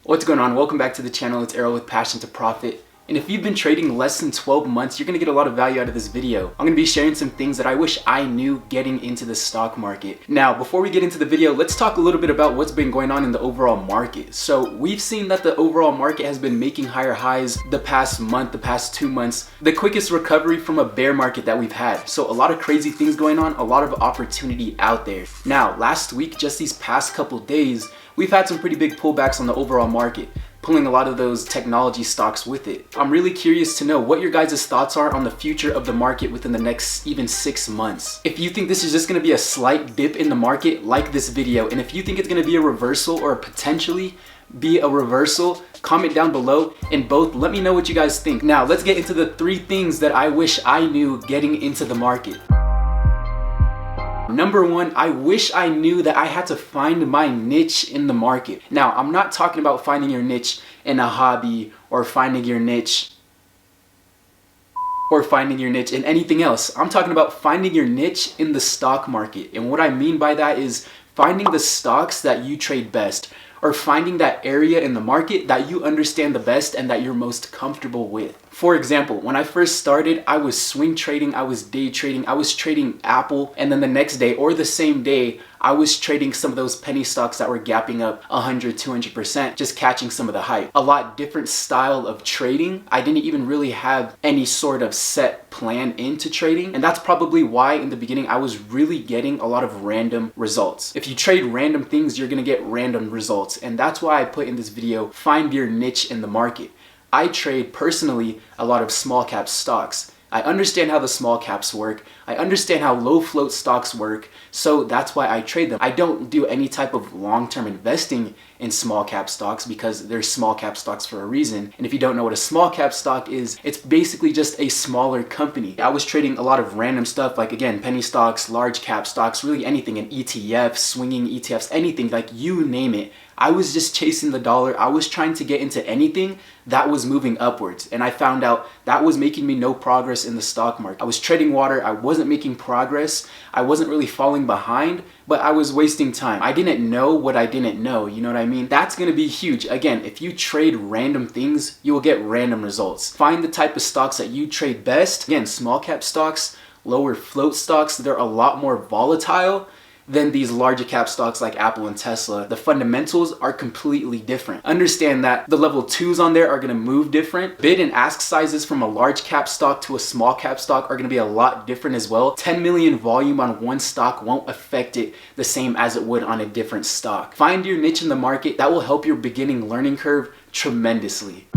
What's going on? Welcome back to the channel. It's Errol with Passion to Profit. And if you've been trading less than 12 months, you're gonna get a lot of value out of this video. I'm gonna be sharing some things that I wish I knew getting into the stock market. Now, before we get into the video, let's talk a little bit about what's been going on in the overall market. So we've seen that the overall market has been making higher highs the past month, the past 2 months, the quickest recovery from a bear market that we've had. So a lot of crazy things going on, a lot of opportunity out there. Now, last week, just these past couple days, we've had some pretty big pullbacks on the overall market, pulling a lot of those technology stocks with it. I'm really curious to know what your guys' thoughts are on the future of the market within the next even 6 months. If you think this is just gonna be a slight dip in the market, like this video. And if you think it's gonna be a reversal or potentially be a reversal, comment down below, and both let me know what you guys think. Now, let's get into the 3 things that I wish I knew getting into the market. Number 1, I wish I knew that I had to find my niche in the market. Now, I'm not talking about finding your niche in a hobby or finding your niche in anything else. I'm talking about finding your niche in the stock market. And what I mean by that is finding the stocks that you trade best, or finding that area in the market that you understand the best and that you're most comfortable with. For example, when I first started, I was swing trading, I was day trading, I was trading Apple, and then the next day or the same day, I was trading some of those penny stocks that were gapping up 100, 200%, just catching some of the hype. A lot different style of trading. I didn't even really have any sort of set plan into trading, and that's probably why in the beginning I was really getting a lot of random results. If you trade random things, you're gonna get random results, and that's why I put in this video, find your niche in the market. I trade personally a lot of small cap stocks. I understand how the small caps work. I understand how low float stocks work. So that's why I trade them. I don't do any type of long-term investing in small cap stocks because they're small cap stocks for a reason. And if you don't know what a small cap stock is, it's basically just a smaller company. I was trading a lot of random stuff, like again, penny stocks, large cap stocks, really anything, an ETF, swinging ETFs, anything, like you name it. I was just chasing the dollar. I was trying to get into anything that was moving upwards. And I found out that was making me no progress in the stock market. I was treading water. I wasn't making progress. I wasn't really falling behind, but I was wasting time. I didn't know what I didn't know. You know what I mean? That's going to be huge. Again, if you trade random things, you will get random results. Find the type of stocks that you trade best. Again, small cap stocks, lower float stocks, they're a lot more volatile than these larger cap stocks like Apple and Tesla. The fundamentals are completely different. Understand that the level 2s on there are gonna move different. Bid and ask sizes from a large cap stock to a small cap stock are gonna be a lot different as well. 10 million volume on one stock won't affect it the same as it would on a different stock. Find your niche in the market. That will help your beginning learning curve tremendously.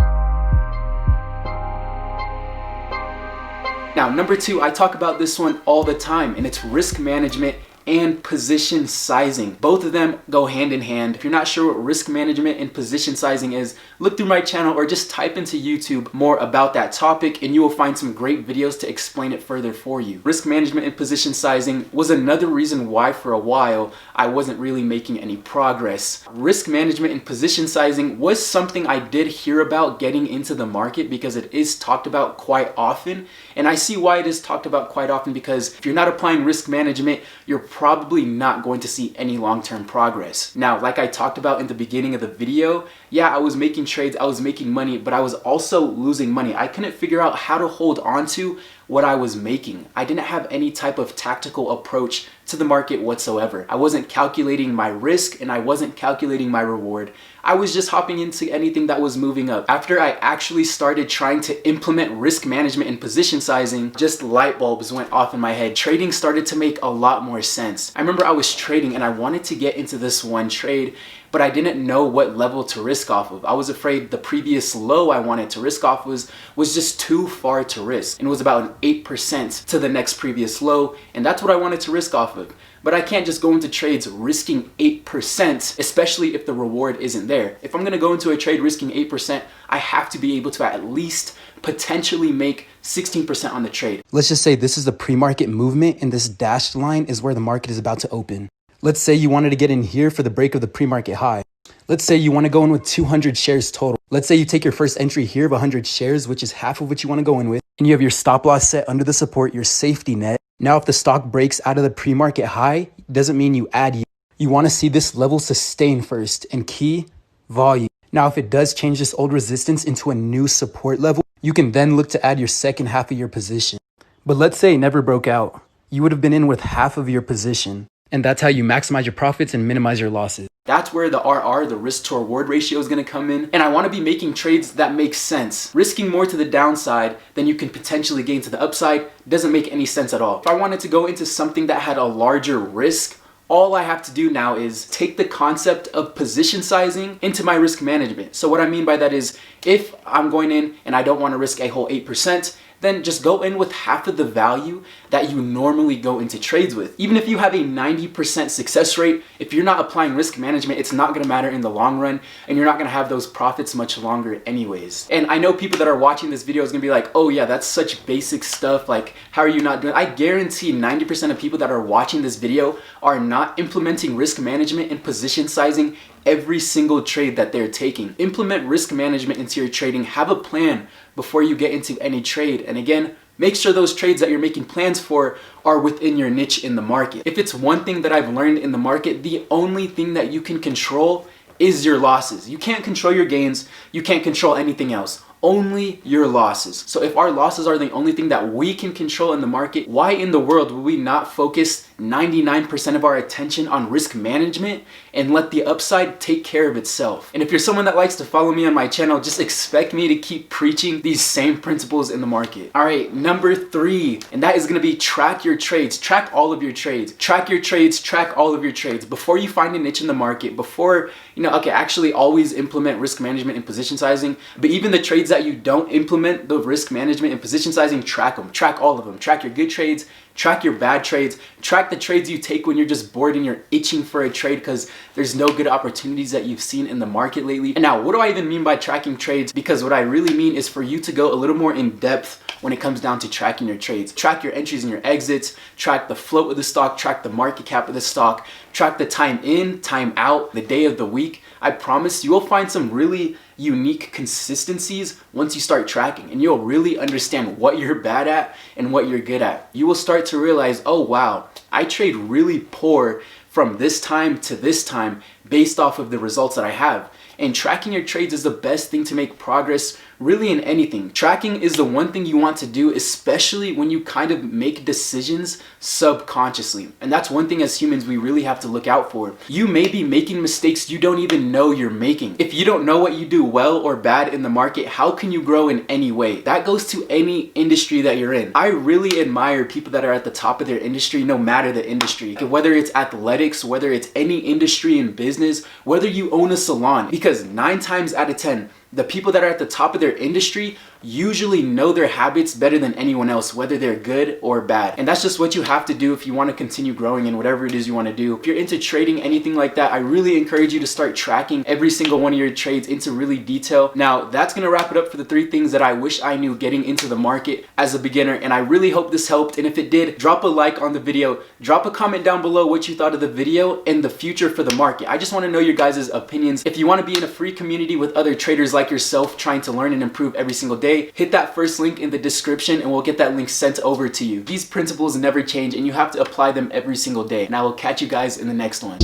Now, number 2, I talk about this one all the time, and it's risk management and position sizing. Both of them go hand in hand. If you're not sure what risk management and position sizing is, look through my channel or just type into YouTube more about that topic and you will find some great videos to explain it further for you. Risk management and position sizing was another reason why for a while I wasn't really making any progress. Risk management and position sizing was something I did hear about getting into the market because it is talked about quite often. And I see why it is talked about quite often, because if you're not applying risk management, you're probably not going to see any long-term progress. Now, like I talked about in the beginning of the video, yeah, I was making trades, I was making money, but I was also losing money. I couldn't figure out how to hold on to what I was making. I didn't have any type of tactical approach to the market whatsoever. I wasn't calculating my risk and I wasn't calculating my reward. I was just hopping into anything that was moving up. After I actually started trying to implement risk management and position sizing, just light bulbs went off in my head. Trading started to make a lot more sense. I remember I was trading and I wanted to get into this one trade, but I didn't know what level to risk off of. I was afraid the previous low I wanted to risk off was just too far to risk. And it was about an 8% to the next previous low, and that's what I wanted to risk off of. But I can't just go into trades risking 8%, especially if the reward isn't there. If I'm gonna go into a trade risking 8%, I have to be able to at least potentially make 16% on the trade. Let's just say this is the pre-market movement and this dashed line is where the market is about to open. Let's say you wanted to get in here for the break of the pre-market high. Let's say you want to go in with 200 shares total. Let's say you take your first entry here of 100 shares, which is half of what you want to go in with, and you have your stop loss set under the support, your safety net. Now, if the stock breaks out of the pre-market high, doesn't mean you add. You want to see this level sustain first, and key, volume. Now, if it does change this old resistance into a new support level, you can then look to add your second half of your position. But let's say it never broke out. You would have been in with half of your position. And that's how you maximize your profits and minimize your losses. That's where the RR, the risk to reward ratio, is going to come in. And I want to be making trades that make sense. Risking more to the downside than you can potentially gain to the upside doesn't make any sense at all. If I wanted to go into something that had a larger risk, all I have to do now is take the concept of position sizing into my risk management. So what I mean by that is, if I'm going in and I don't want to risk a whole 8%, then just go in with half of the value that you normally go into trades with. Even if you have a 90% success rate, if you're not applying risk management, it's not gonna matter in the long run, and you're not gonna have those profits much longer anyways. And I know people that are watching this video is gonna be like, oh yeah, that's such basic stuff, like how are you not doing? I guarantee 90% of people that are watching this video are not implementing risk management and position sizing every single trade that they're taking. Implement risk management into your trading. Have a plan before you get into any trade. And again, make sure those trades that you're making plans for are within your niche in the market. If it's one thing that I've learned in the market, the only thing that you can control is your losses. You can't control your gains. You can't control anything else. Only your losses. So if our losses are the only thing that we can control in the market, why in the world would we not focus 99% of our attention on risk management and let the upside take care of itself? And if you're someone that likes to follow me on my channel, just expect me to keep preaching these same principles in the market. All right, number 3, and that is gonna be track your trades. Track all of your trades. Track your trades, track all of your trades. Before you find a niche in the market, before, actually always implement risk management and position sizing, but even the trades that you don't implement the risk management and position sizing, track them. Track all of them. Track your good trades, track your bad trades, track the trades you take when you're just bored and you're itching for a trade because there's no good opportunities that you've seen in the market lately. And now, what do I even mean by tracking trades? Because what I really mean is for you to go a little more in depth when it comes down to tracking your trades. Track your entries and your exits, track the float of the stock, track the market cap of the stock, track the time in, time out, the day of the week. I promise you will find some really unique consistencies once you start tracking, and you'll really understand what you're bad at and what you're good at. You will start to realize, oh wow, I trade really poor from this time to this time based off of the results that I have. And tracking your trades is the best thing to make progress really in anything. Tracking is the one thing you want to do, especially when you kind of make decisions subconsciously. And that's one thing as humans we really have to look out for. You may be making mistakes you don't even know you're making. If you don't know what you do well or bad in the market, how can you grow in any way? That goes to any industry that you're in. I really admire people that are at the top of their industry, no matter the industry. Whether it's athletics, whether it's any industry in business, whether you own a salon, because 9 times out of 10, the people that are at the top of their industry usually know their habits better than anyone else, whether they're good or bad. And that's just what you have to do if you want to continue growing in whatever it is you want to do. If you're into trading, anything like that, I really encourage you to start tracking every single one of your trades into really detail. Now, that's going to wrap it up for the 3 things that I wish I knew getting into the market as a beginner. And I really hope this helped. And if it did, drop a like on the video, drop a comment down below what you thought of the video and the future for the market. I just want to know your guys' opinions. If you want to be in a free community with other traders like yourself trying to learn and improve every single day, hit that first link in the description and we'll get that link sent over to you. These principles never change and you have to apply them every single day. And I will catch you guys in the next one.